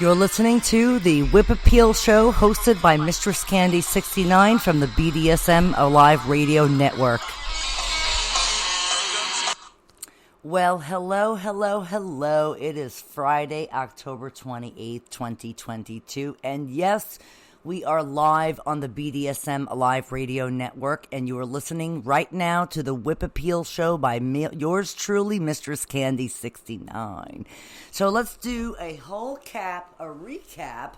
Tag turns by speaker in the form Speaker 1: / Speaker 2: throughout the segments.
Speaker 1: You're listening to the Whip Appeal Show hosted by MistressCandy69 from the BDSM Alive Radio Network. Well, hello. It is Friday, October 28th, 2022. And yes, we are live on the BDSM Alive Radio Network. And you are listening right now to the Whip Appeal Show by yours truly, MistressCandy69. So let's do a recap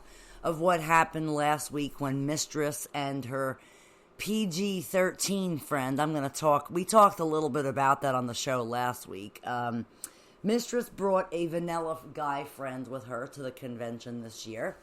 Speaker 1: of what happened last week when Mistress and her PG-13 friend, we talked a little bit about that on the show last week. Mistress brought a vanilla guy friend with her to the convention this year.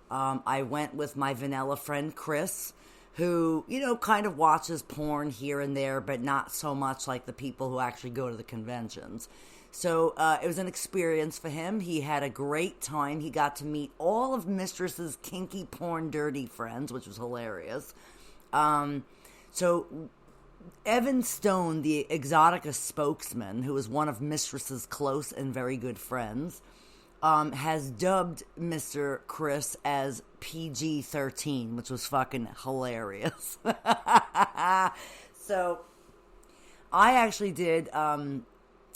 Speaker 1: I went with my vanilla friend Chris, who, kind of watches porn here and there, but not so much like the people who actually go to the conventions. So it was an experience for him. He had a great time. He got to meet all of Mistress's kinky porn dirty friends, which was hilarious. So Evan Stone, the EXXXOTICA spokesman, who is one of Mistress's close and very good friends, has dubbed Mr. Chris as PG-13, which was fucking hilarious. So I actually did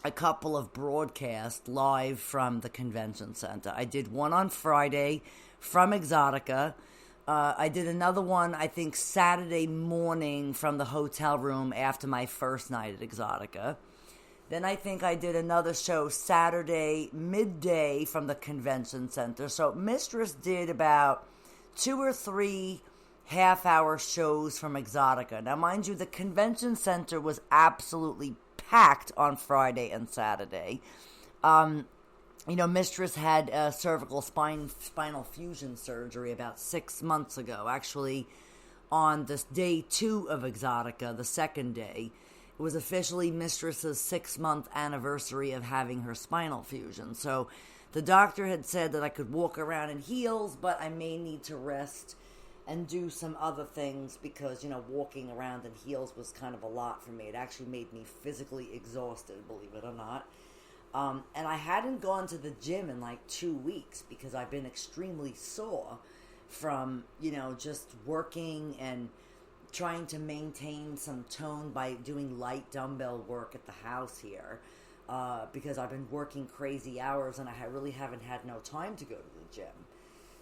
Speaker 1: a couple of broadcasts live from the convention center. I did one on Friday from EXXXOTICA. I did another one, I think, Saturday morning from the hotel room after my first night at EXXXOTICA. Then I think I did another show Saturday midday from the convention center. So Mistress did about 2 or 3 half-hour shows from EXXXOTICA. Now, mind you, the convention center was absolutely packed on Friday and Saturday. Mistress had a cervical spinal fusion surgery about 6 months ago. Actually, on this day 2 of EXXXOTICA, the second day, it was officially Mistress's 6-month anniversary of having her spinal fusion. So the doctor had said that I could walk around in heels, but I may need to rest and do some other things because, walking around in heels was kind of a lot for me. It actually made me physically exhausted, believe it or not. And I hadn't gone to the gym in like 2 weeks because I've been extremely sore from, just working and trying to maintain some tone by doing light dumbbell work at the house here. Because I've been working crazy hours and I really haven't had no time to go to the gym.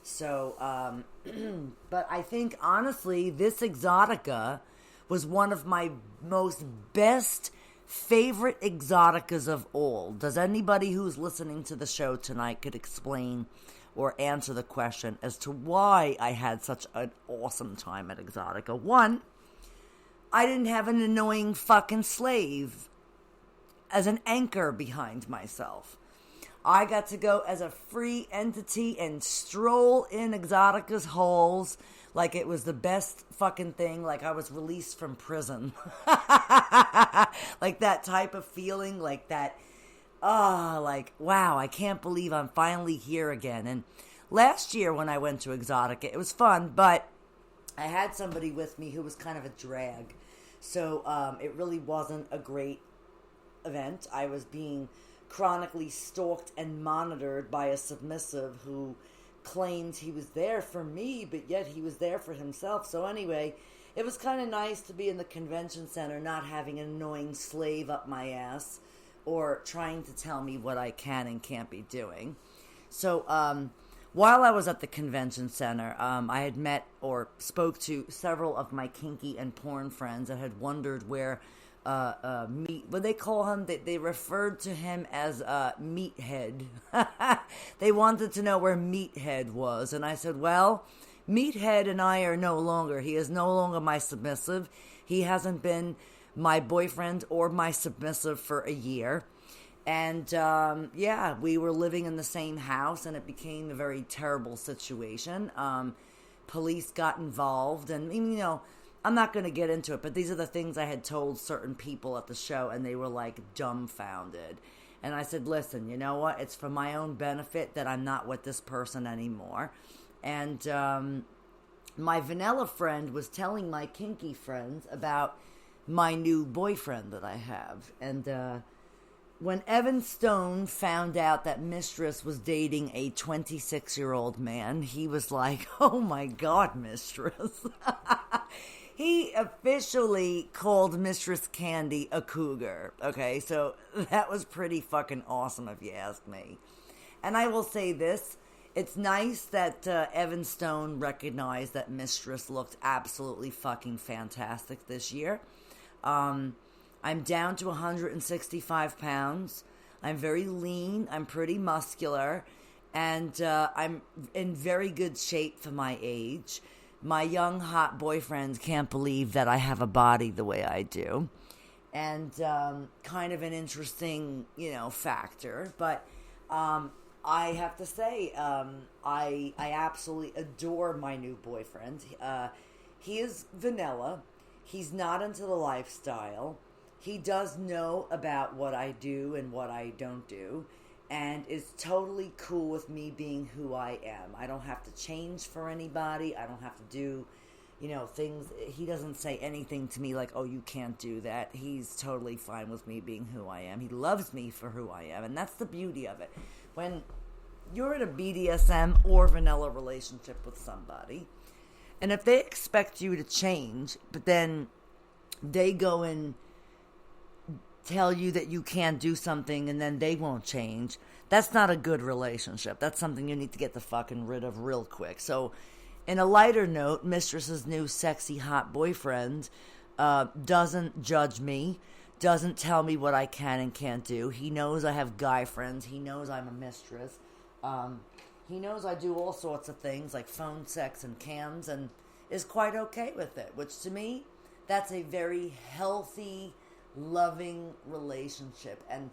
Speaker 1: So, but I think honestly, this EXXXOTICA was one of my most best favorite EXXXOTICAs of all. Does anybody who's listening to the show tonight could explain or answer the question as to why I had such an awesome time at EXXXOTICA? One, I didn't have an annoying fucking slave as an anchor behind myself. I got to go as a free entity and stroll in EXXXOTICA's halls like it was the best fucking thing, like I was released from prison. Like that type of feeling, like that, wow, I can't believe I'm finally here again. And last year when I went to EXXXOTICA, it was fun, but I had somebody with me who was kind of a drag. So it really wasn't a great event. I was being chronically stalked and monitored by a submissive who claimed he was there for me, but yet he was there for himself. So anyway, it was kind of nice to be in the convention center, not having an annoying slave up my ass or trying to tell me what I can and can't be doing. So while I was at the convention center, I had met or spoke to several of my kinky and porn friends that had wondered where what they call him, they referred to him as Meathead. They wanted to know where Meathead was, and I said, well, Meathead and I are no longer, he is no longer my submissive. He hasn't been my boyfriend or my submissive for a year. And we were living in the same house, and it became a very terrible situation. Police got involved, and I'm not going to get into it, but these are the things I had told certain people at the show, and they were like dumbfounded. And I said, listen, you know what? It's for my own benefit that I'm not with this person anymore. And my vanilla friend was telling my kinky friends about my new boyfriend that I have. And when Evan Stone found out that Mistress was dating a 26-year-old man, he was like, oh my God, Mistress. He officially called Mistress Candy a cougar. Okay, so that was pretty fucking awesome if you ask me. And I will say this, it's nice that Evan Stone recognized that Mistress looked absolutely fucking fantastic this year. I'm down to 165 pounds. I'm very lean. I'm pretty muscular. And I'm in very good shape for my age. My young, hot boyfriend can't believe that I have a body the way I do. And kind of an interesting, factor. But I have to say, I absolutely adore my new boyfriend. He is vanilla. He's not into the lifestyle. He does know about what I do and what I don't do, and is totally cool with me being who I am. I don't have to change for anybody. I don't have to do, things. He doesn't say anything to me like, oh, you can't do that. He's totally fine with me being who I am. He loves me for who I am, and that's the beauty of it. When you're in a BDSM or vanilla relationship with somebody, and if they expect you to change, but then they go and tell you that you can't do something and then they won't change, that's not a good relationship. That's something you need to get the fucking rid of real quick. So, in a lighter note, Mistress's new sexy hot boyfriend doesn't judge me, doesn't tell me what I can and can't do. He knows I have guy friends. He knows I'm a mistress. He knows I do all sorts of things like phone sex and cams, and is quite okay with it, which to me, that's a very healthy, loving relationship, and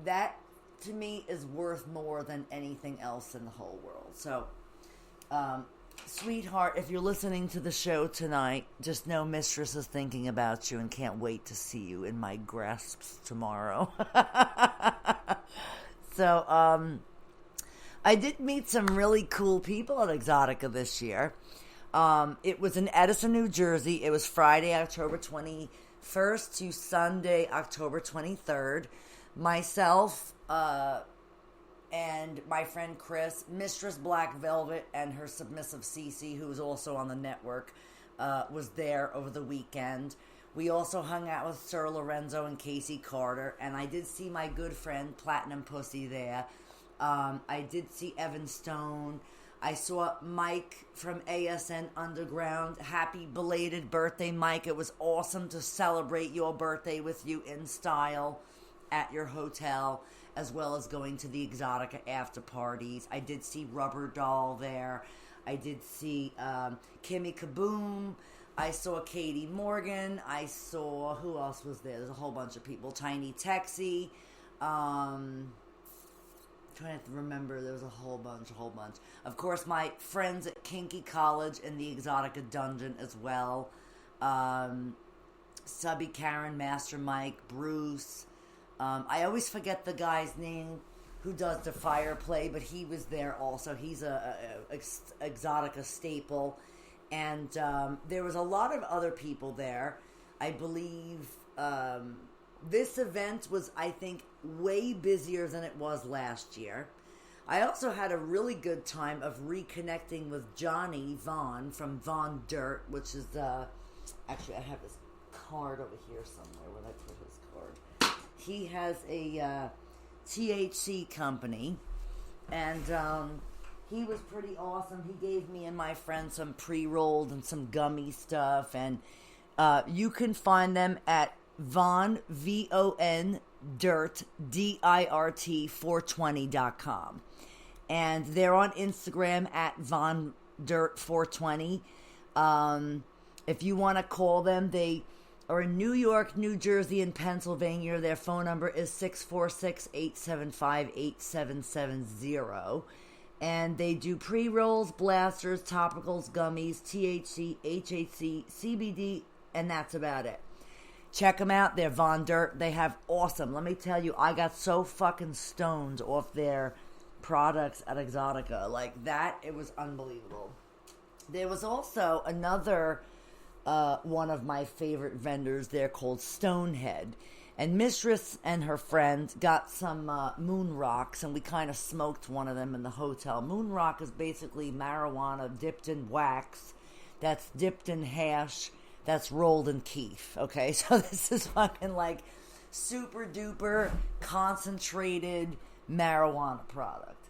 Speaker 1: that to me is worth more than anything else in the whole world. So sweetheart, if you're listening to the show tonight, just know Mistress is thinking about you and can't wait to see you in my grasps tomorrow. So I did meet some really cool people at EXXXOTICA this year. It was in Edison, New Jersey. It was Friday, October 21st to Sunday, October 23rd. Myself and my friend Chris, Mistress Black Velvet, and her submissive Cece, who was also on the network, was there over the weekend. We also hung out with Sir Lorenzo and Casey Carter, and I did see my good friend Platinum Pussy there. I did see Evan Stone. I saw Mike from ASN Underground. Happy belated birthday, Mike. It was awesome to celebrate your birthday with you in style at your hotel, as well as going to the EXXXOTICA after parties. I did see Rubber Doll there. I did see Kimmy Kaboom. I saw Katie Morgan. I saw, who else was there? There's a whole bunch of people. Tiny Texie. Trying to remember, there was a whole bunch. Of course, my friends at Kinky College in the EXXXOTICA dungeon as well. Subby Karen, Master Mike, Bruce. I always forget the guy's name who does the fire play, but he was there also. He's a EXXXOTICA staple. And there was a lot of other people there. I believe this event was, I think, way busier than it was last year. I also had a really good time of reconnecting with Johnny Vaughn from Vaughn Dirt, which is, actually, I have his card over here somewhere. Where did I put his card? He has a THC company, and he was pretty awesome. He gave me and my friend some pre-rolled and some gummy stuff, and you can find them at Von, V-O-N, Dirt, D-I-R-T, 420.com. And they're on Instagram at Von Dirt 420. If you want to call them, they are in New York, New Jersey, and Pennsylvania. Their phone number is 646-875-8770. And they do pre-rolls, blasters, topicals, gummies, THC, HHC, CBD, and that's about it. Check them out. They're Von Dirt. They have awesome. Let me tell you, I got so fucking stoned off their products at EXXXOTICA. Like that, it was unbelievable. There was also another one of my favorite vendors there called Stonehead. And Mistress and her friend got some moon rocks, and we kind of smoked one of them in the hotel. Moon rock is basically marijuana dipped in wax, that's dipped in hash, that's rolled in keef, okay? So this is fucking like super duper concentrated marijuana product.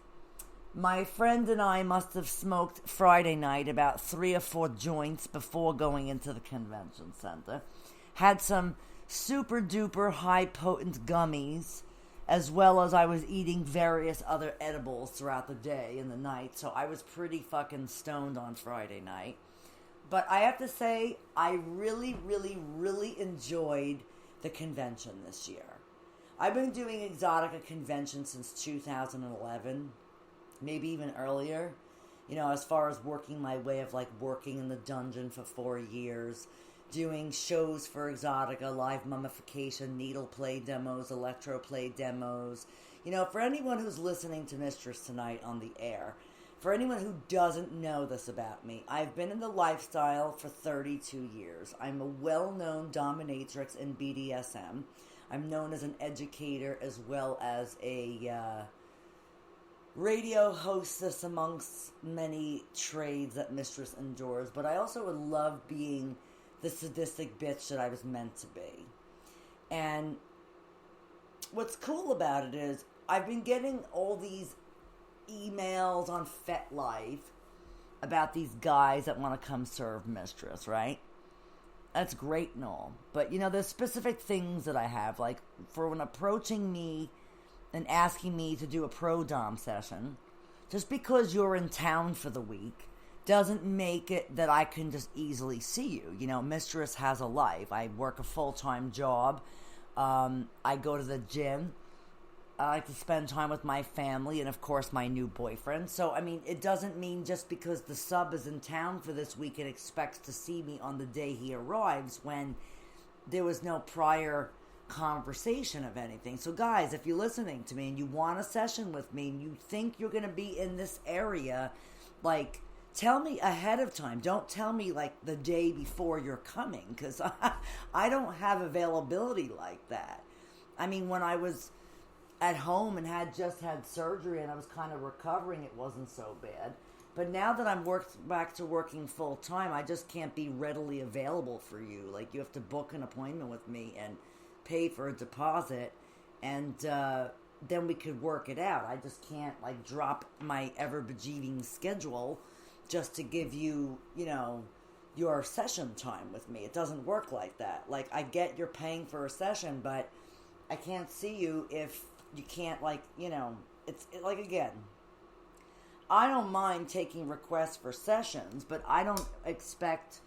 Speaker 1: My friend and I must have smoked Friday night about 3 or 4 joints before going into the convention center. Had some super duper high potent gummies, as well as I was eating various other edibles throughout the day and the night, so I was pretty fucking stoned on Friday night. But I have to say, I really, really, really enjoyed the convention this year. I've been doing EXXXOTICA convention since 2011, maybe even earlier. You know, as far as working my way of like working in the dungeon for 4 years, doing shows for EXXXOTICA, live mummification, needle play demos, electro play demos. You know, for anyone who's listening to Mistress tonight on the air, for anyone who doesn't know this about me, I've been in the lifestyle for 32 years. I'm a well-known dominatrix in BDSM. I'm known as an educator as well as a radio hostess amongst many trades that Mistress endures. But I also would love being the sadistic bitch that I was meant to be. And what's cool about it is I've been getting all these emails on FetLife about these guys that want to come serve Mistress, right? That's great and all. But, you know, there's specific things that I have. Like, for when approaching me and asking me to do a pro-dom session, just because you're in town for the week doesn't make it that I can just easily see you. You know, Mistress has a life. I work a full-time job. I go to the gym. I like to spend time with my family and, of course, my new boyfriend. So, I mean, it doesn't mean just because the sub is in town for this week and expects to see me on the day he arrives when there was no prior conversation of anything. So, guys, if you're listening to me and you want a session with me and you think you're going to be in this area, like, tell me ahead of time. Don't tell me, like, the day before you're coming, because I don't have availability like that. I mean, when I was at home and had just had surgery and I was kind of recovering, it wasn't so bad. But now that I'm back to working full time, I just can't be readily available for you. Like, you have to book an appointment with me and pay for a deposit, and then we could work it out. I just can't, like, drop my ever-bejeebing schedule just to give you, you know, your session time with me. It doesn't work like that. Like, I get you're paying for a session, but I can't see you if you can't, like, you know, like, again, I don't mind taking requests for sessions, but I don't expect,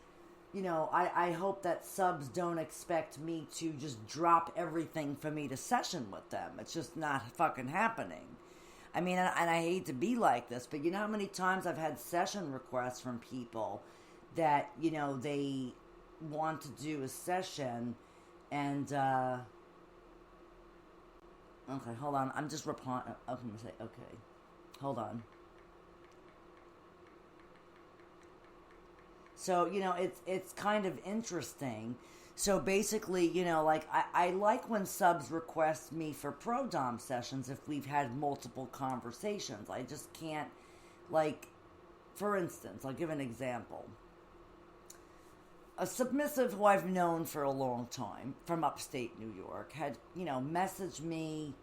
Speaker 1: you know, I hope that subs don't expect me to just drop everything for me to session with them. It's just not fucking happening. I mean, and I hate to be like this, but you know how many times I've had session requests from people that, you know, they want to do a session and, okay, hold on. I'm just replying. I'm going to say, okay, hold on. So, you know, it's kind of interesting. So basically, you know, like, I like when subs request me for pro-dom sessions if we've had multiple conversations. I just can't, like, for instance, I'll give an example. A submissive who I've known for a long time from upstate New York had, you know, messaged me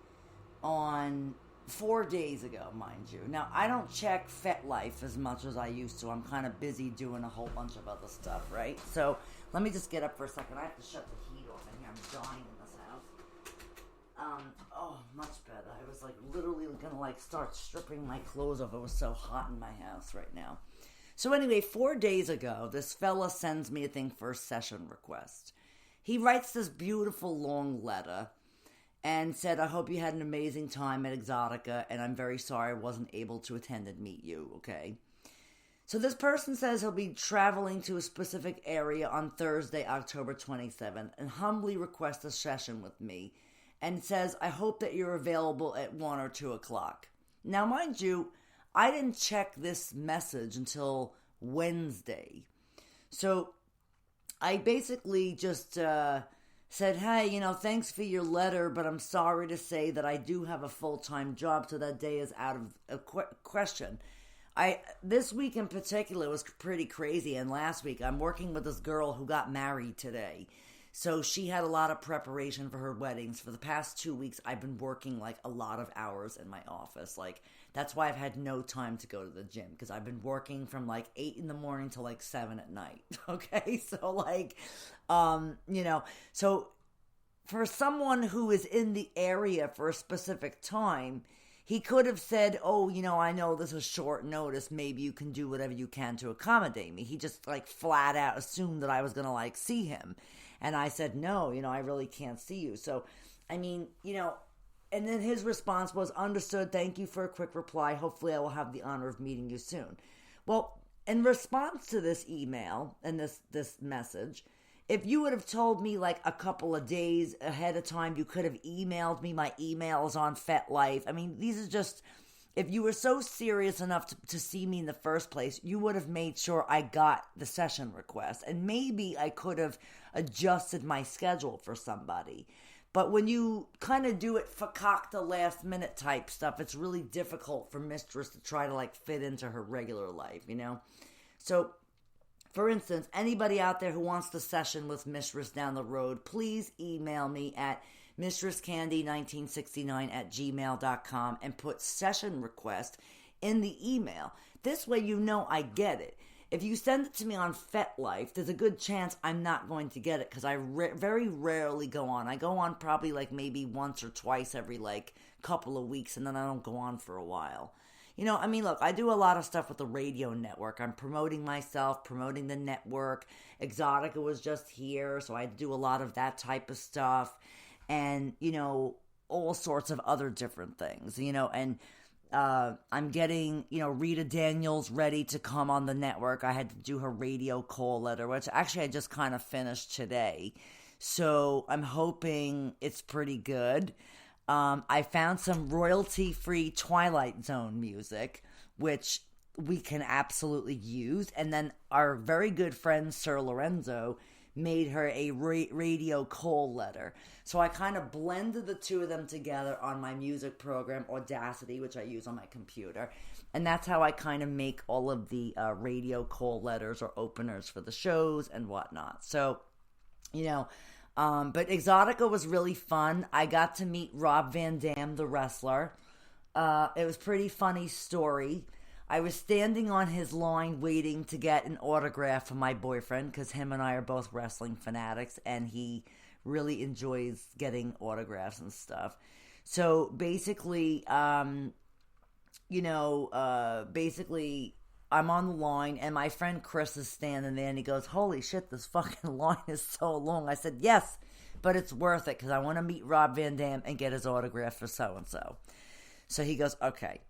Speaker 1: on 4 days ago, mind you. Now, I don't check FetLife as much as I used to. I'm kind of busy doing a whole bunch of other stuff, right? So, let me just get up for a second. I have to shut the heat off in here. I'm dying in this house. Oh, much better. I was, like, literally gonna, like, start stripping my clothes off. It was so hot in my house right now. So anyway, 4 days ago, this fella sends me a thing for a session request. He writes this beautiful long letter and said, I hope you had an amazing time at EXXXOTICA, and I'm very sorry I wasn't able to attend and meet you, okay? So this person says he'll be traveling to a specific area on Thursday, October 27th, and humbly requests a session with me, and says, I hope that you're available at 1 or 2 o'clock. Now, mind you, I didn't check this message until Wednesday. So I basically just said, hey, thanks for your letter, but I'm sorry to say that I do have a full-time job, so that day is out of question. This week in particular was pretty crazy, and last week I'm working with this girl who got married today. So she had a lot of preparation for her weddings. For the past 2 weeks, I've been working like a lot of hours in my office. Like, that's why I've had no time to go to the gym, because I've been working from like 8 in the morning to like 7 at night. Okay. So like, so for someone who is in the area for a specific time, he could have said, oh, I know this is short notice. Maybe you can do whatever you can to accommodate me. He just like flat out assumed that I was going to like see him. And I said, no, I really can't see you. So, I mean, and then his response was, understood, thank you for a quick reply. Hopefully I will have the honor of meeting you soon. Well, in response to this email and this message, if you would have told me like a couple of days ahead of time, you could have emailed me. My email is on FetLife. I mean, these are just... If you were so serious enough to see me in the first place, you would have made sure I got the session request. And maybe I could have adjusted my schedule for somebody. But when you kind of do it fakakta last minute type stuff, it's really difficult for Mistress to try to like fit into her regular life, So, for instance, anybody out there who wants to session with Mistress down the road, please email me at MistressCandy1969 at gmail.com and put session request in the email. This way I get it. If you send it to me on FetLife, there's a good chance I'm not going to get it, because I very rarely go on. I go on probably like maybe once or twice every like couple of weeks, and then I don't go on for a while. Look, I do a lot of stuff with the radio network. I'm promoting myself, promoting the network. EXXXOTICA was just here, so I do a lot of that type of stuff. And, all sorts of other different things, and I'm getting, Rita Daniels ready to come on the network. I had to do her radio call letter, which actually I just kind of finished today. So I'm hoping it's pretty good. I found some royalty-free Twilight Zone music, which we can absolutely use. And then our very good friend, Sir Lorenzo, made her a radio call letter. So I kind of blended the two of them together on my music program, Audacity, which I use on my computer. And that's how I kind of make all of the radio call letters or openers for the shows and whatnot. So, but EXXXOTICA was really fun. I got to meet Rob Van Dam, the wrestler. It was a pretty funny story. I was standing on his line waiting to get an autograph from my boyfriend, because him and I are both wrestling fanatics, and he really enjoys getting autographs and stuff. So basically, I'm on the line, and my friend Chris is standing there, and he goes, holy shit, this fucking line is so long. I said, yes, but it's worth it, because I want to meet Rob Van Dam and get his autograph for so-and-so. So he goes, okay.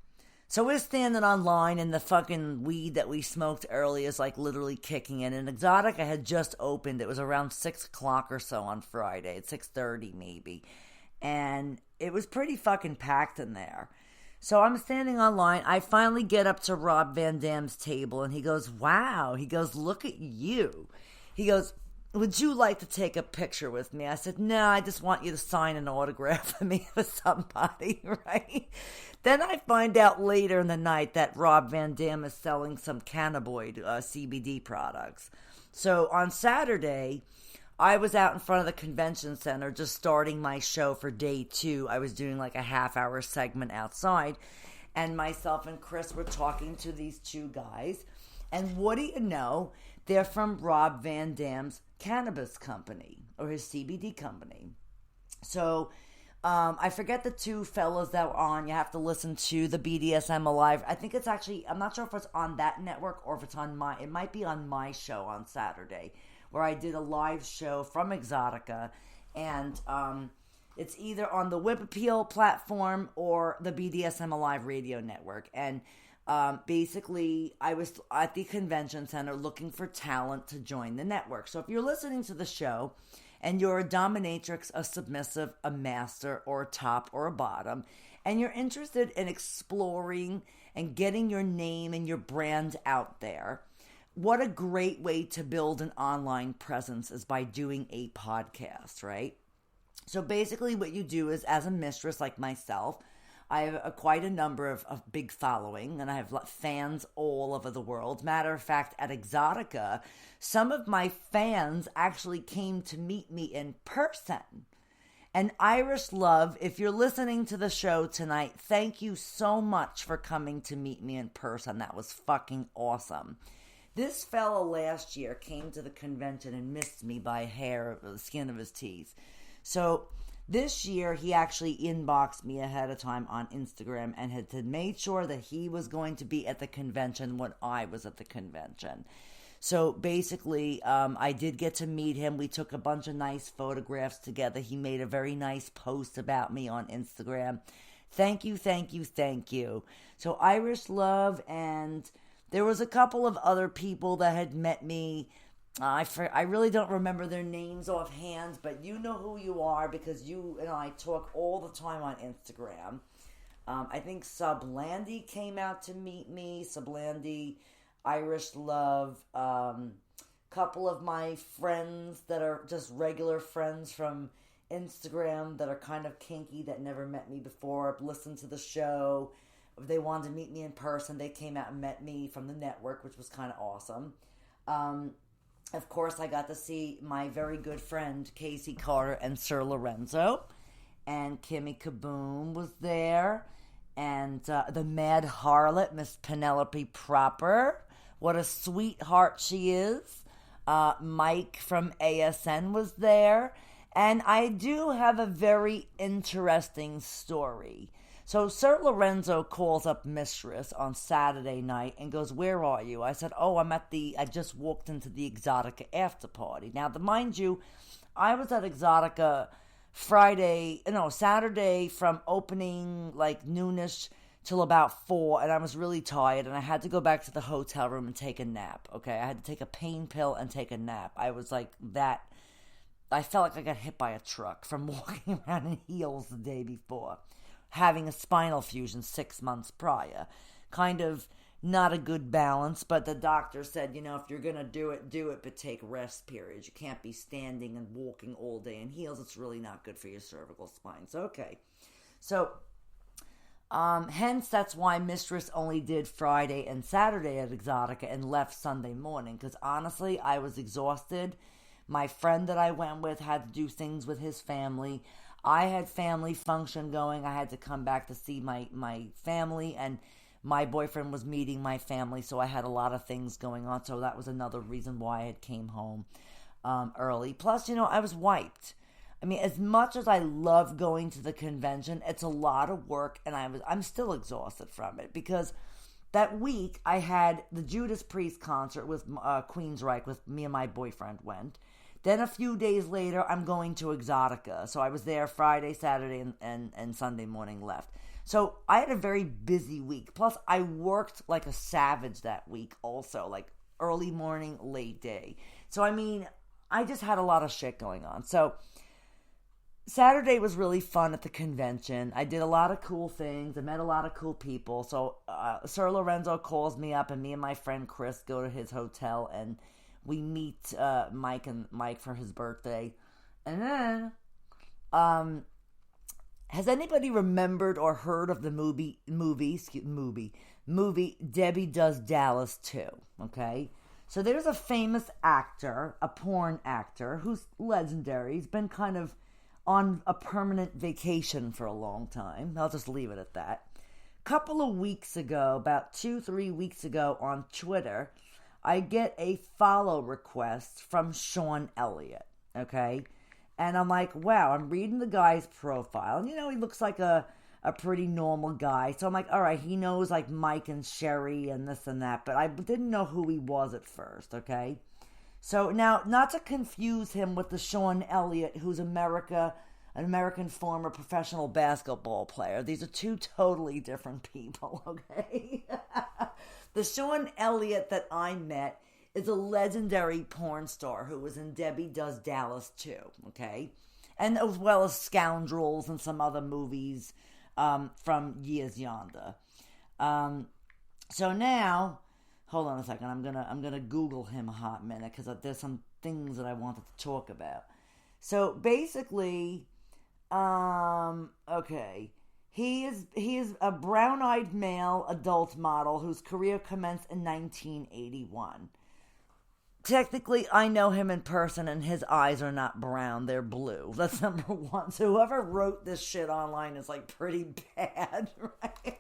Speaker 1: So we're standing online, and the fucking weed that we smoked earlier is like literally kicking in. And EXXXOTICA had just opened. It was around 6 o'clock or so on Friday, at 6:30 maybe. And it was pretty fucking packed in there. So I'm standing online. I finally get up to Rob Van Dam's table, and he goes, wow. He goes, look at you. He goes, would you like to take a picture with me? I said, no, I just want you to sign an autograph for me for somebody, right? Then I find out later in the night that Rob Van Dam is selling some cannabinoid CBD products. So on Saturday, I was out in front of the convention center just starting my show for day 2. I was doing like a half-hour segment outside, and myself and Chris were talking to these two guys. And what do you know? They're from Rob Van Dam's cannabis company, or his CBD company. So I forget the two fellas that were on. You have to listen to the BDSM Alive. I think it's actually, I'm not sure if it's on that network or if it's on it might be on my show on Saturday, where I did a live show from EXXXOTICA, and it's either on the Whip Appeal platform or the BDSM Alive radio network. And basically, I was at the convention center looking for talent to join the network. So if you're listening to the show and you're a dominatrix, a submissive, a master, or a top, or a bottom, and you're interested in exploring and getting your name and your brand out there, what a great way to build an online presence is by doing a podcast, right? So basically what you do is, as a mistress like myself, I have quite a number of big following, and I have fans all over the world. Matter of fact, at Exotica, some of my fans actually came to meet me in person. And Irish Love, if you're listening to the show tonight, thank you so much for coming to meet me in person. That was fucking awesome. This fella last year came to the convention and missed me by a hair of the skin of his teeth. So this year, he actually inboxed me ahead of time on Instagram and had made sure that he was going to be at the convention when I was at the convention. So basically, I did get to meet him. We took a bunch of nice photographs together. He made a very nice post about me on Instagram. Thank you, thank you, thank you. So Irish Love, and there was a couple of other people that had met me. I really don't remember their names offhand, but you know who you are because you and I talk all the time on Instagram. I think Sublandy came out to meet me. Sublandy, Irish Love, couple of my friends that are just regular friends from Instagram that are kind of kinky that never met me before, listened to the show. If they wanted to meet me in person, they came out and met me from the network, which was kind of awesome. Of course, I got to see my very good friend, Casey Carter and Sir Lorenzo. And Kimmy Kaboom was there. And the Mad Harlot, Miss Penelope Proper. What a sweetheart she is. Mike from ASN was there. And I do have a very interesting story. So Sir Lorenzo calls up Mistress on Saturday night and goes, "Where are you?" I said, "Oh, I just walked into the Exotica after party." Now, mind you, I was at Exotica Saturday from opening like noonish till about 4, and I was really tired, and I had to go back to the hotel room and take a nap, okay? I had to take a pain pill and take a nap. I was like that. I felt like I got hit by a truck from walking around in heels the day before, having a spinal fusion 6 months prior. Kind of not a good balance, but the doctor said, if you're going to do it, but take rest periods. You can't be standing and walking all day in heels. It's really not good for your cervical spine. So, okay. So, hence that's why Mistress only did Friday and Saturday at Exotica and left Sunday morning, because honestly, I was exhausted. My friend that I went with had to do things with his family. I had family function going. I had to come back to see my family, and my boyfriend was meeting my family, so I had a lot of things going on. So that was another reason why I had came home early. Plus, I was wiped. I mean, as much as I love going to the convention, it's a lot of work, and I'm still exhausted from it because that week I had the Judas Priest concert with Queensryche with me and my boyfriend went. Then a few days later, I'm going to Exotica. So I was there Friday, Saturday, and Sunday morning left. So I had a very busy week. Plus, I worked like a savage that week also, like early morning, late day. So, I mean, I just had a lot of shit going on. So Saturday was really fun at the convention. I did a lot of cool things. I met a lot of cool people. So Sir Lorenzo calls me up, and me and my friend Chris go to his hotel, and we meet Mike for his birthday. And then, has anybody remembered or heard of the movie Debbie Does Dallas 2? Okay? So there's a famous actor, a porn actor, who's legendary. He's been kind of on a permanent vacation for a long time. I'll just leave it at that. Couple of weeks ago, about 2-3 weeks ago on Twitter, I get a follow request from Sean Elliott, okay? And I'm like, wow, I'm reading the guy's profile. And, he looks like a pretty normal guy. So I'm like, all right, he knows, like, Mike and Sherry and this and that. But I didn't know who he was at first, okay? So now, not to confuse him with the Sean Elliott, who's an American former professional basketball player. These are two totally different people, okay? The Sean Elliott that I met is a legendary porn star who was in Debbie Does Dallas 2, okay? And as well as Scoundrels and some other movies from years yonder. So now, hold on a second. I'm gonna Google him a hot minute because there's some things that I wanted to talk about. So basically, Okay. He is a brown-eyed male adult model whose career commenced in 1981. Technically, I know him in person, and his eyes are not brown; they're blue. That's number one. So whoever wrote this shit online is like pretty bad, right?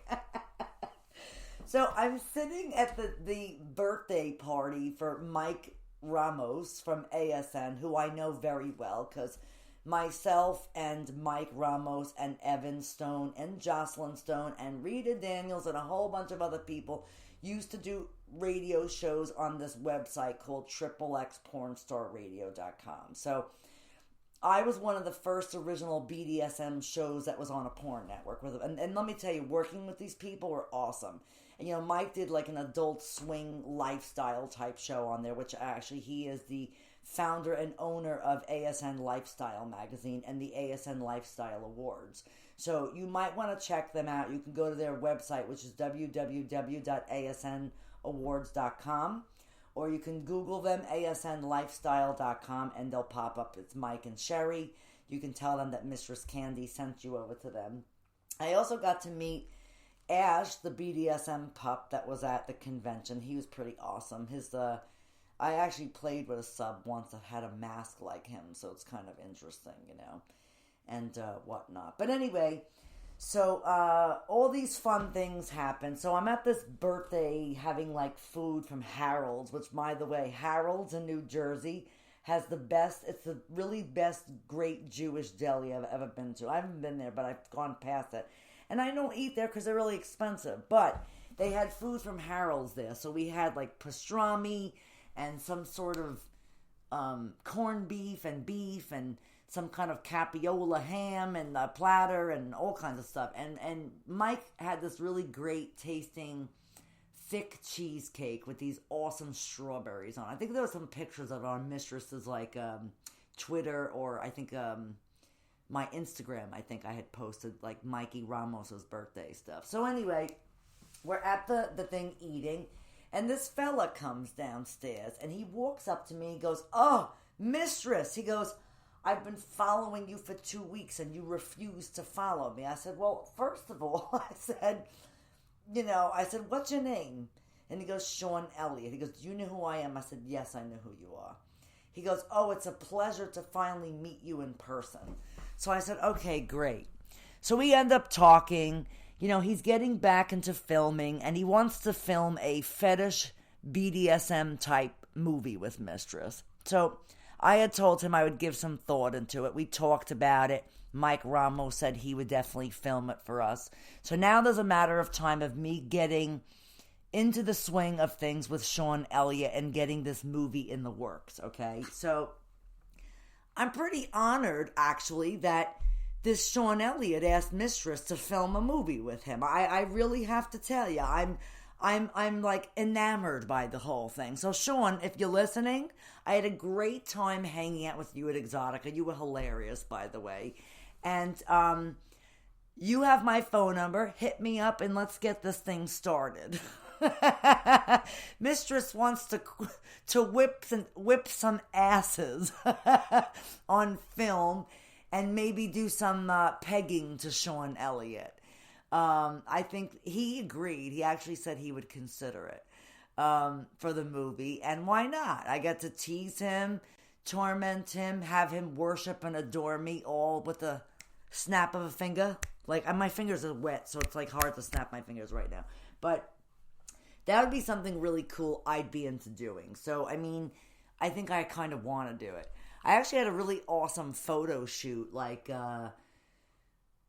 Speaker 1: So I'm sitting at the birthday party for Mike Ramos from ASN, who I know very well because myself and Mike Ramos and Evan Stone and Jocelyn Stone and Rita Daniels and a whole bunch of other people used to do radio shows on this website called XXXPornstarRadio.com. So I was one of the first original BDSM shows that was on a porn network. And let me tell you, working with these people were awesome. And, you know, Mike did like an adult swing lifestyle type show on there, which actually he is the founder and owner of ASN Lifestyle magazine and the ASN Lifestyle Awards. So you might want to check them out. You can go to their website, which is www.asnawards.com, or you can Google them, asnlifestyle.com, and they'll pop up. It's Mike and Sherry. You can tell them that Mistress Candy sent you over to them. I also got to meet Ash, the BDSM pup that was at the convention. He was pretty awesome. I actually played with a sub once that had a mask like him, so it's kind of interesting, you know, and whatnot. But anyway, so all these fun things happen. So I'm at this birthday having like food from Harold's, which, by the way, Harold's in New Jersey has the best, it's the really best great Jewish deli I've ever been to. I haven't been there, but I've gone past it. And I don't eat there because they're really expensive, but they had food from Harold's there. So we had like pastrami and some sort of corned beef and some kind of capiola ham and a platter and all kinds of stuff. And Mike had this really great tasting thick cheesecake with these awesome strawberries on. I think there were some pictures of it on Mistress's like Twitter, or I think my Instagram. I think I had posted like Mikey Ramos's birthday stuff. So anyway, we're at the thing eating. And this fella comes downstairs, and he walks up to me and goes, "Oh, Mistress." He goes, "I've been following you for 2 weeks, and you refuse to follow me." I said, "Well, first of all," I said, "what's your name?" And he goes, "Sean Elliott." He goes, "Do you know who I am?" I said, "Yes, I know who you are." He goes, "Oh, it's a pleasure to finally meet you in person." So I said, "Okay, great." So we end up talking. You know, he's getting back into filming, and he wants to film a fetish BDSM type movie with Mistress. So I had told him I would give some thought into it. We talked about it. Mike Ramos said he would definitely film it for us. So now there's a matter of time of me getting into the swing of things with Sean Elliott and getting this movie in the works, okay? So I'm pretty honored, actually, that this Sean Elliott asked Mistress to film a movie with him. I really have to tell you, I'm like enamored by the whole thing. So Sean, if you're listening, I had a great time hanging out with you at Exotica. You were hilarious, by the way. And you have my phone number. Hit me up and let's get this thing started. Mistress wants to whip some asses on film. And maybe do some pegging to Sean Elliott. I think he agreed. He actually said he would consider it for the movie. And why not? I get to tease him, torment him, have him worship and adore me all with a snap of a finger. Like, my fingers are wet, so it's like hard to snap my fingers right now. But that would be something really cool I'd be into doing. So, I mean, I think I kind of want to do it. I actually had a really awesome photo shoot like a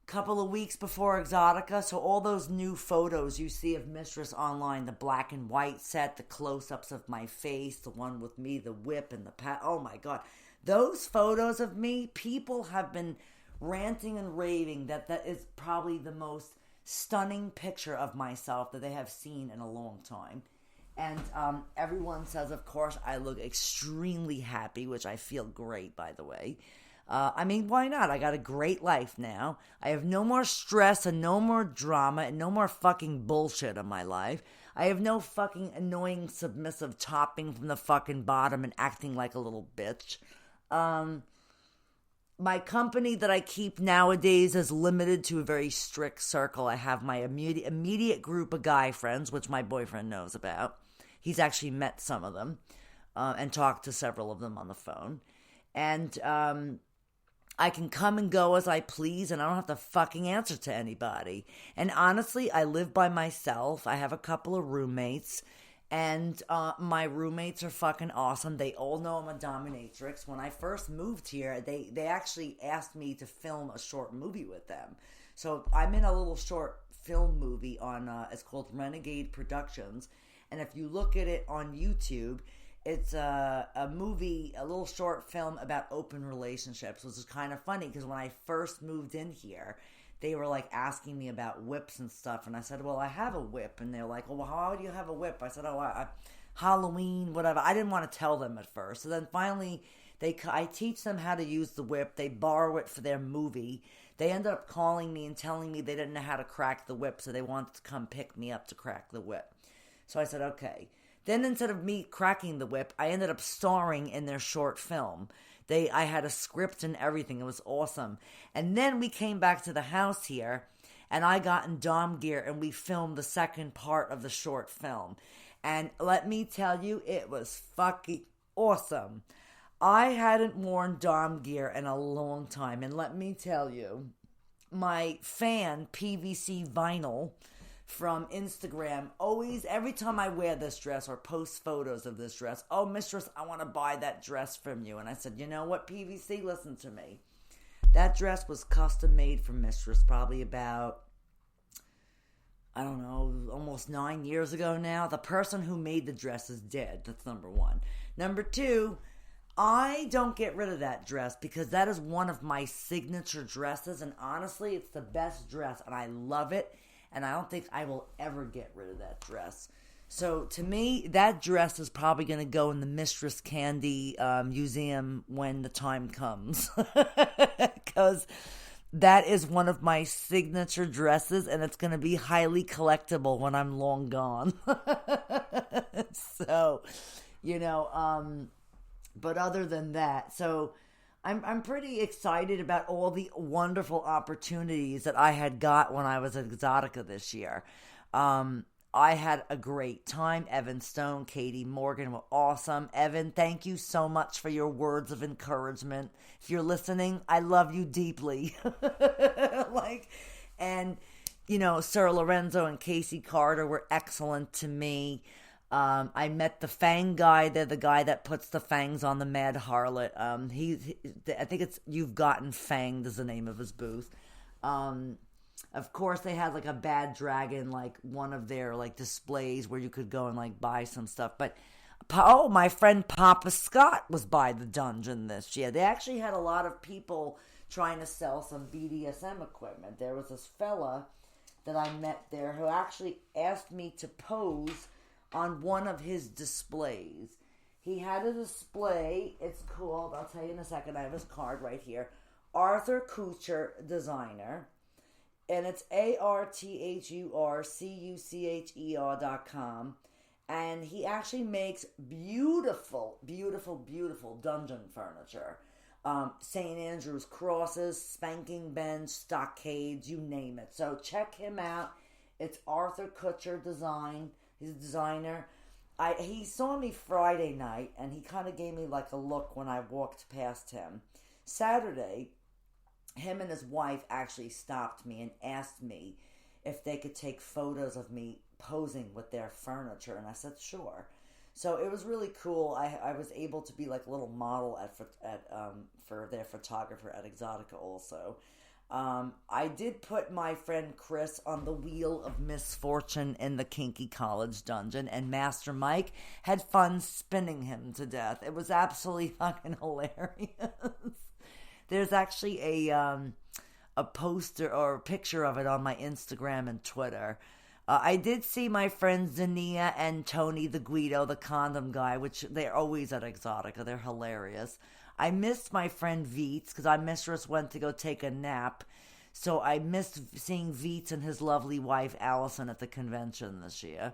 Speaker 1: couple of weeks before Exotica. So all those new photos you see of Mistress online, the black and white set, the close-ups of my face, the one with me, the whip and the oh my God. Those photos of me, people have been ranting and raving that is probably the most stunning picture of myself that they have seen in a long time. And everyone says, of course, I look extremely happy, which I feel great, by the way. I mean, why not? I got a great life now. I have no more stress and no more drama and no more fucking bullshit in my life. I have no fucking annoying submissive topping from the fucking bottom and acting like a little bitch. my company that I keep nowadays is limited to a very strict circle. I have my immediate group of guy friends, which my boyfriend knows about. He's actually met some of them and talked to several of them on the phone. And I can come and go as I please, and I don't have to fucking answer to anybody. And honestly, I live by myself. I have a couple of roommates. And my roommates are fucking awesome. They all know I'm a dominatrix. When I first moved here, they actually asked me to film a short movie with them. So I'm in a little short film movie on, it's called Renegade Productions. And if you look at it on YouTube, it's a movie, a little short film about open relationships, which is kind of funny because when I first moved in here, they were like asking me about whips and stuff. And I said, well, I have a whip. And they're like, well, how do you have a whip? I said, Halloween, whatever. I didn't want to tell them at first. So then finally, I teach them how to use the whip. They borrow it for their movie. They ended up calling me and telling me they didn't know how to crack the whip. So they wanted to come pick me up to crack the whip. So I said, okay. Then instead of me cracking the whip, I ended up starring in their short film. I had a script and everything. It was awesome. And then we came back to the house here, and I got in dom gear, and we filmed the second part of the short film. And let me tell you, it was fucking awesome. I hadn't worn dom gear in a long time, and let me tell you, my fan, PVC Vinyl, from Instagram, always, every time I wear this dress or post photos of this dress, oh, Mistress, I want to buy that dress from you. And I said, you know what, PVC, listen to me. That dress was custom made for Mistress probably about, I don't know, almost 9 years ago now. The person who made the dress is dead. That's number one. Number two, I don't get rid of that dress because that is one of my signature dresses. And honestly, it's the best dress and I love it. And I don't think I will ever get rid of that dress. So to me, that dress is probably going to go in the Mistress Candy museum when the time comes. Because that is one of my signature dresses, and it's going to be highly collectible when I'm long gone. So, but other than that, so I'm pretty excited about all the wonderful opportunities that I had got when I was at EXXXOTICA this year. I had a great time. Evan Stone, Katie Morgan were awesome. Evan, thank you so much for your words of encouragement. If you're listening, I love you deeply. Sir Lorenzo and Casey Carter were excellent to me. I met the Fang guy. They're the guy that puts the fangs on the Mad Harlot. I think it's You've Gotten Fanged is the name of his booth. Of course, they had like a Bad Dragon, like one of their like displays where you could go and like buy some stuff. But my friend Papa Scott was by the dungeon this year. They actually had a lot of people trying to sell some BDSM equipment. There was this fella that I met there who actually asked me to pose on one of his displays. He had a display. It's called, I'll tell you in a second, I have his card right here, Arthur Kucher Designer. And it's ARTHURCUCHER.com. And he actually makes beautiful, beautiful, beautiful dungeon furniture. St. Andrew's crosses, spanking bench, stockades, you name it. So check him out. It's Arthur Kucher Design. He's a designer. He saw me Friday night, and he kind of gave me like a look when I walked past him. Saturday, him and his wife actually stopped me and asked me if they could take photos of me posing with their furniture, and I said sure. So it was really cool. I was able to be like a little model for their photographer at EXXXOTICA also. I did put my friend Chris on the wheel of misfortune in the Kinky College dungeon, and Master Mike had fun spinning him to death. It was absolutely fucking hilarious. There's actually a poster or a picture of it on my Instagram and Twitter. I did see my friends Zania and Tony the Guido, the condom guy, which they're always at EXXXOTICA. They're hilarious. I missed my friend Veets because our mistress went to go take a nap. So I missed seeing Veets and his lovely wife Allison at the convention this year.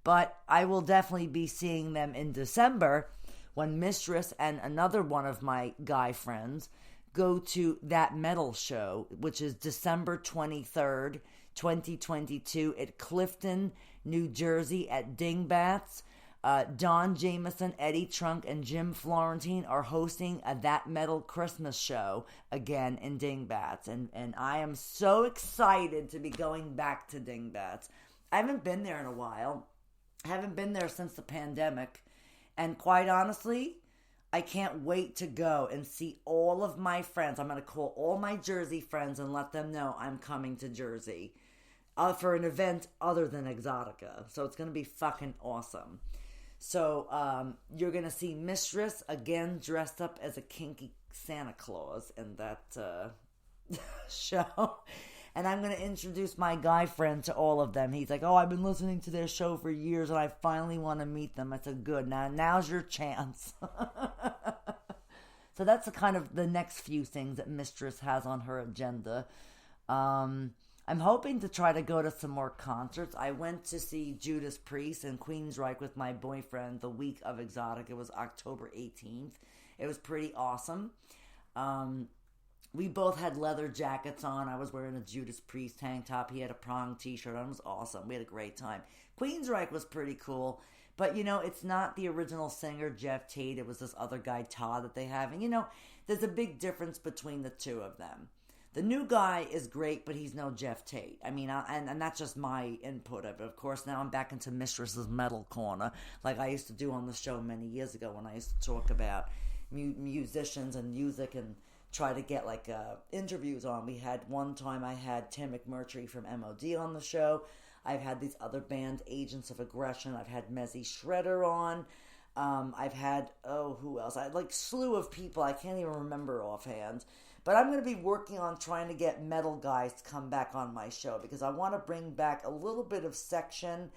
Speaker 1: But I will definitely be seeing them in December when Mistress and another one of my guy friends go to that metal show, which is December 23rd, 2022 at Clifton, New Jersey at Dingbats. Don Jameson, Eddie Trunk, and Jim Florentine are hosting a That Metal Christmas show again in Dingbats. And I am so excited to be going back to Dingbats. I haven't been there in a while. I haven't been there since the pandemic. And quite honestly, I can't wait to go and see all of my friends. I'm going to call all my Jersey friends and let them know I'm coming to Jersey for an event other than EXXXOTICA. So it's going to be fucking awesome. So you're going to see Mistress again dressed up as a kinky Santa Claus in that show. And I'm going to introduce my guy friend to all of them. He's like, oh, I've been listening to their show for years and I finally want to meet them. I said, good, now's your chance. So that's kind of the next few things that Mistress has on her agenda. I'm hoping to try to go to some more concerts. I went to see Judas Priest in Queensryche with my boyfriend the week of EXXXOTICA. It was October 18th. It was pretty awesome. We both had leather jackets on. I was wearing a Judas Priest tank top. He had a prong t-shirt on. It was awesome. We had a great time. Queensryche was pretty cool. But, it's not the original singer, Jeff Tate. It was this other guy, Todd, that they have. And, there's a big difference between the two of them. The new guy is great, but he's no Jeff Tate. I mean, and that's just my input of it. Of course, now I'm back into Mistress's Metal Corner, like I used to do on the show many years ago when I used to talk about musicians and music and try to get interviews on. We had one time I had Tim McMurtry from MOD on the show. I've had these other band, Agents of Aggression. I've had Mezzy Shredder on. I've had, who else? I had slew of people. I can't even remember offhand. But I'm going to be working on trying to get metal guys to come back on my show because I want to bring back a little bit of section,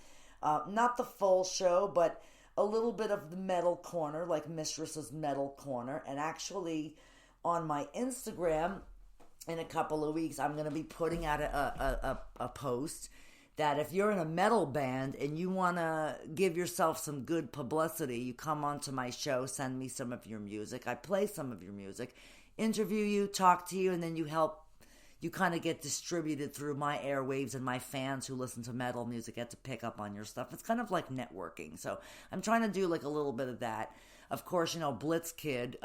Speaker 1: not the full show, but a little bit of the metal corner, like Mistress's Metal Corner. And actually, on my Instagram, in a couple of weeks, I'm going to be putting out a post that if you're in a metal band and you want to give yourself some good publicity, you come onto my show, send me some of your music. I play some of your music, interview you, talk to you, and then you kind of get distributed through my airwaves, and my fans who listen to metal music get to pick up on your stuff. It's kind of like networking. So I'm trying to do a little bit of that. Of course, Blitzkid,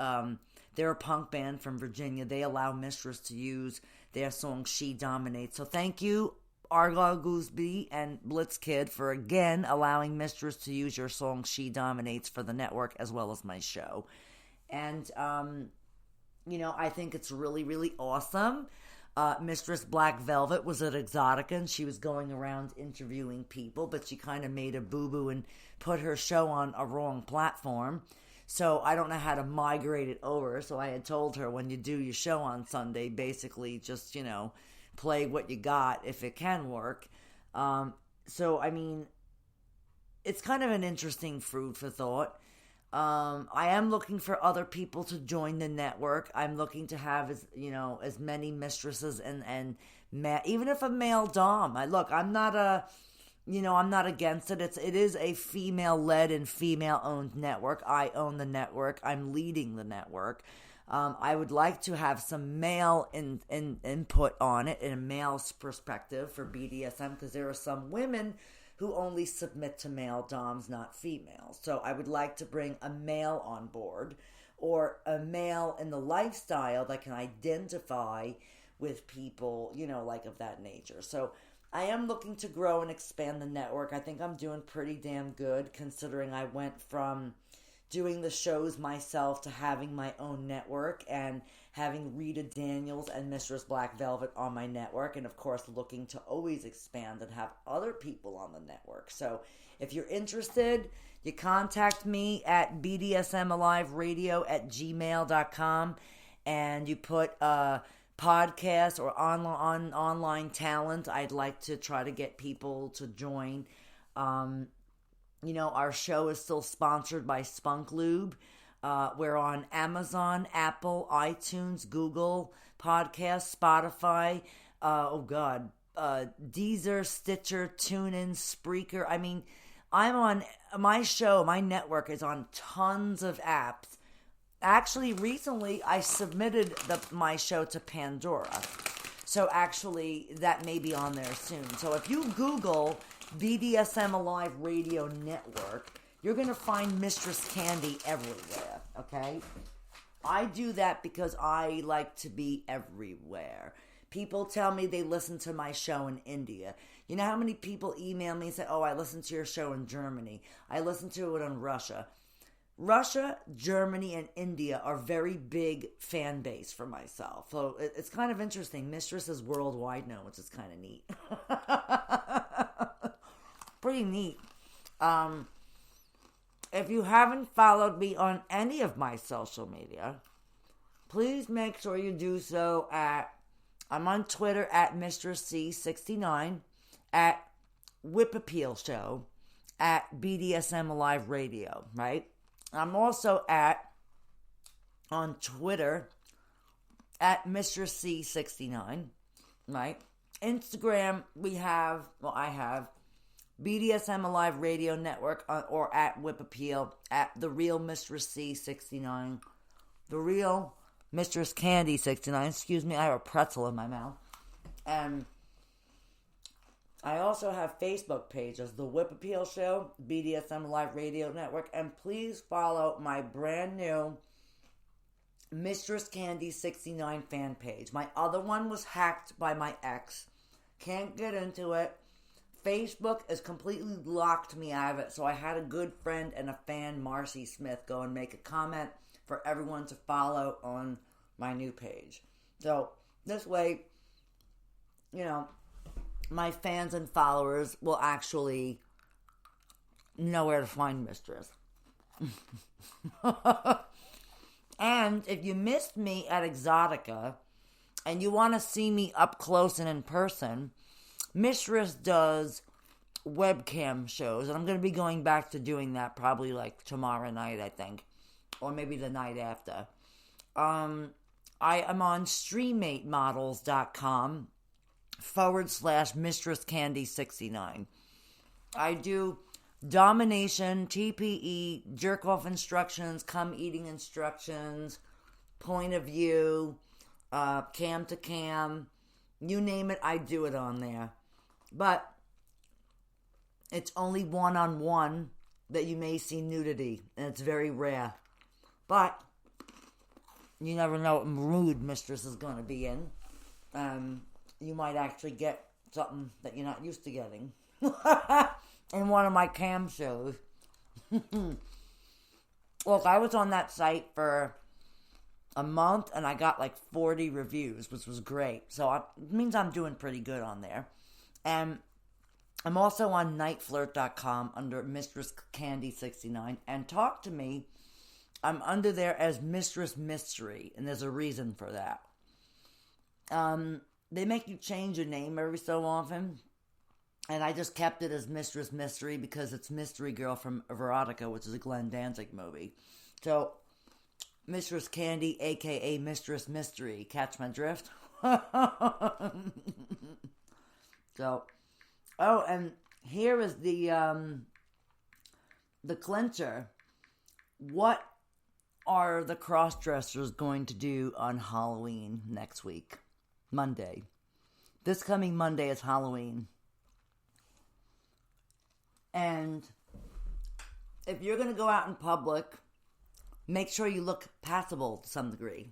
Speaker 1: they're a punk band from Virginia. They allow Mistress to use their song She Dominates. So thank you, Argyle Gooseby and Blitzkid, for again allowing Mistress to use your song She Dominates for the network as well as my show. And I think it's really, really awesome. Mistress Black Velvet was at EXXXOTICA, and she was going around interviewing people, but she kind of made a boo-boo and put her show on a wrong platform. So I don't know how to migrate it over. So I had told her, when you do your show on Sunday, basically just, play what you got if it can work. So, I mean, it's kind of an interesting food for thought. I am looking for other people to join the network. I'm looking to have as many mistresses and even if a male dom. I'm not against it. It is a female led and female owned network. I own the network. I'm leading the network. I would like to have some male input on it and a male's perspective for BDSM, because there are some women who only submit to male doms, not females. So I would like to bring a male on board, or a male in the lifestyle that can identify with people, of that nature. So I am looking to grow and expand the network. I think I'm doing pretty damn good, considering I went from doing the shows myself to having my own network and having Rita Daniels and Mistress Black Velvet on my network, and of course looking to always expand and have other people on the network. So if you're interested, you contact me at bdsmaliveradio@gmail.com, and you put podcast or online talent. I'd like to try to get people to join. Our show is still sponsored by Spunk Lube. We're on Amazon, Apple, iTunes, Google Podcasts, Spotify, Deezer, Stitcher, TuneIn, Spreaker. I mean, I'm on my show, my network is on tons of apps actually, recently, I submitted my show to Pandora. So actually, that may be on there soon. So if you Google BDSM Alive Radio Network, you're going to find Mistress Candy everywhere, okay? I do that because I like to be everywhere. People tell me they listen to my show in India. You know how many people email me and say, oh, I listened to your show in Germany. I listened to it in Russia. Russia, Germany, and India are very big fan base for myself. So it's kind of interesting. Mistress is worldwide now, which is kind of neat. Pretty neat. If you haven't followed me on any of my social media, please make sure you do so I'm on Twitter at MistressC69, at Whip Appeal Show, at BDSM Alive Radio, right? I'm also on Twitter at MistressC69, right? Instagram, I have BDSM Alive Radio Network or at Whip Appeal, at The Real Mistress C69, The Real Mistress Candy69, excuse me, I have a pretzel in my mouth. And I also have Facebook pages, The Whip Appeal Show, BDSM Alive Radio Network, and please follow my brand new MistressCandy69 fan page. My other one was hacked by my ex. Can't get into it. Facebook has completely locked me out of it, so I had a good friend and a fan, Marcy Smith, go and make a comment for everyone to follow on my new page. So this way, my fans and followers will actually know where to find Mistress. And if you missed me at EXXXOTICA and you want to see me up close and in person, Mistress does webcam shows, and I'm going to be going back to doing that probably like tomorrow night, I think, or maybe the night after. I am on StreamMateModels.com /MistressCandy69. I do domination, TPE, jerk-off instructions, cum-eating instructions, point of view, cam to cam, you name it, I do it on there. But it's only one-on-one that you may see nudity, and it's very rare. But you never know what mood Mistress is going to be in. You might actually get something that you're not used to getting in one of my cam shows. Look, I was on that site for a month, and I got like 40 reviews, which was great. So it means I'm doing pretty good on there. And I'm also on nightflirt.com under MistressCandy69. And talk to me, I'm under there as Mistress Mystery, and there's a reason for that. They make you change your name every so often, and I just kept it as Mistress Mystery because it's Mystery Girl from Erotica, which is a Glenn Danzig movie. So, Mistress Candy, a.k.a. Mistress Mystery. Catch my drift? So, oh, and here is the clincher. What are the cross-dressers going to do on Halloween next week? Monday. This coming Monday is Halloween. And if you're going to go out in public, make sure you look passable to some degree.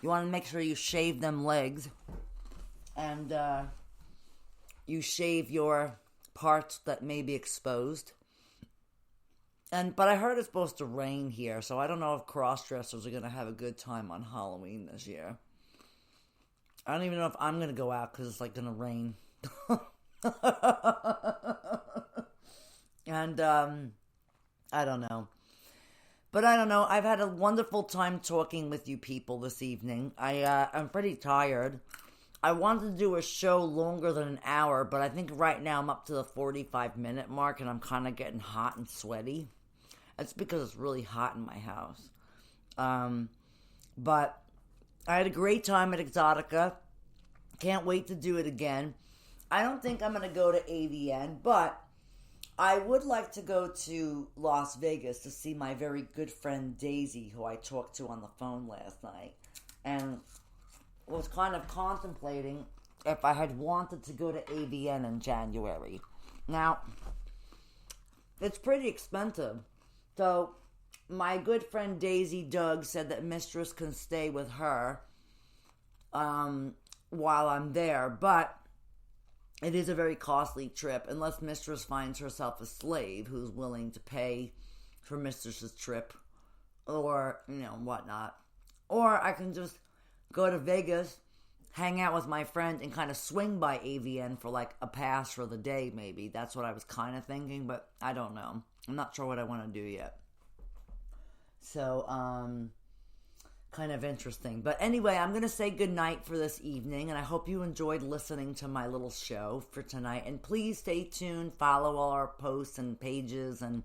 Speaker 1: You want to make sure you shave them legs. And you shave your parts that may be exposed. But I heard it's supposed to rain here, so I don't know if cross-dressers are going to have a good time on Halloween this year. I don't even know if I'm going to go out because it's like going to rain. And I don't know. But I don't know. I've had a wonderful time talking with you people this evening. I'm pretty tired. I wanted to do a show longer than an hour, but I think right now I'm up to the 45-minute mark, and I'm kind of getting hot and sweaty. That's because it's really hot in my house. But I had a great time at EXXXOTICA. Can't wait to do it again. I don't think I'm going to go to AVN, but I would like to go to Las Vegas to see my very good friend Daisy, who I talked to on the phone last night, and was kind of contemplating if I had wanted to go to AVN in January. Now, it's pretty expensive, so my good friend Daisy Doug said that Mistress can stay with her while I'm there, but it is a very costly trip unless Mistress finds herself a slave who's willing to pay for Mistress's trip or, whatnot. Or I can just go to Vegas, hang out with my friend, and kind of swing by AVN for like a pass for the day, maybe. That's what I was kind of thinking, but I don't know. I'm not sure what I want to do yet. So, kind of interesting. But anyway, I'm going to say goodnight for this evening, and I hope you enjoyed listening to my little show for tonight. And please stay tuned, follow all our posts and pages, and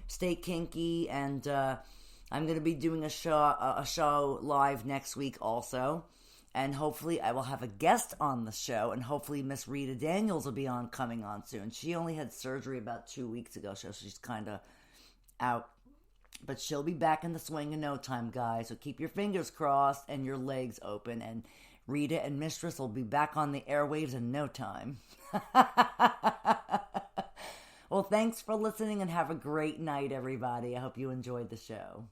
Speaker 1: stay kinky. And I'm going to be doing a show live next week also. And hopefully I will have a guest on the show, and hopefully Miss Rita Daniels will be coming on soon. She only had surgery about 2 weeks ago, so she's kind of out. But she'll be back in the swing in no time, guys. So keep your fingers crossed and your legs open. And Rita and Mistress will be back on the airwaves in no time. Well, thanks for listening and have a great night, everybody. I hope you enjoyed the show.